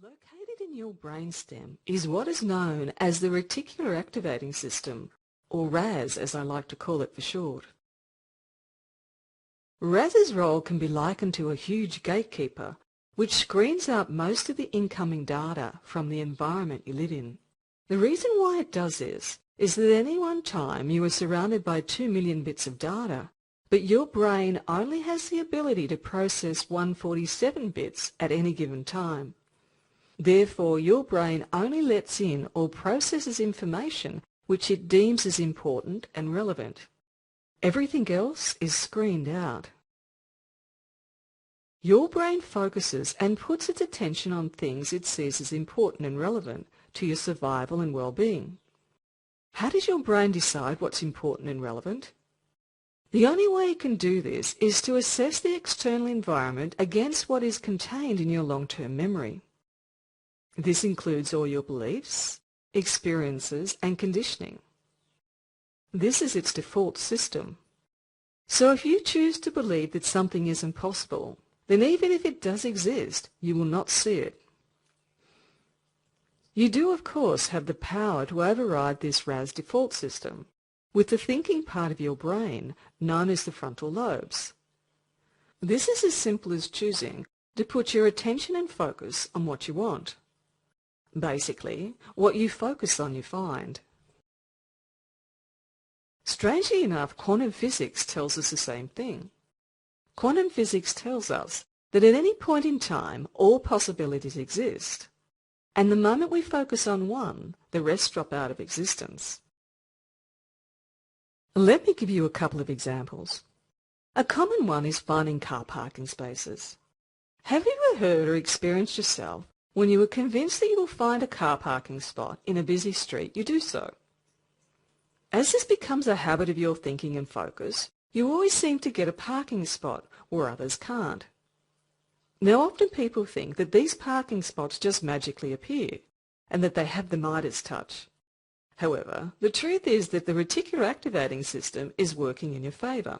Located in your brainstem is what is known as the reticular activating system, or RAS as I like to call it for short. RAS's role can be likened to a huge gatekeeper which screens out most of the incoming data from the environment you live in. The reason why it does this is that at any one time you are surrounded by 2 million bits of data, but your brain only has the ability to process 147 bits at any given time. Therefore, your brain only lets in or processes information which it deems as important and relevant. Everything else is screened out. Your brain focuses and puts its attention on things it sees as important and relevant to your survival and well-being. How does your brain decide what's important and relevant? The only way it can do this is to assess the external environment against what is contained in your long-term memory. This includes all your beliefs, experiences, and conditioning. This is its default system. So if you choose to believe that something is impossible, then even if it does exist, you will not see it. You do, of course, have the power to override this RAS default system with the thinking part of your brain known as the frontal lobes. This is as simple as choosing to put your attention and focus on what you want. Basically, what you focus on you find. Strangely enough, quantum physics tells us the same thing. Quantum physics tells us that at any point in time, all possibilities exist, and the moment we focus on one, the rest drop out of existence. Let me give you a couple of examples. A common one is finding car parking spaces. Have you ever heard or experienced yourself when you are convinced that you will find a car parking spot in a busy street, you do so? As this becomes a habit of your thinking and focus, you always seem to get a parking spot where others can't. Now, often people think that these parking spots just magically appear and that they have the Midas touch. However, the truth is that the reticular activating system is working in your favour.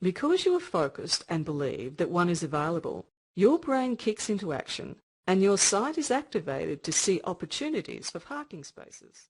Because you are focused and believe that one is available, your brain kicks into action and your sight is activated to see opportunities for parking spaces.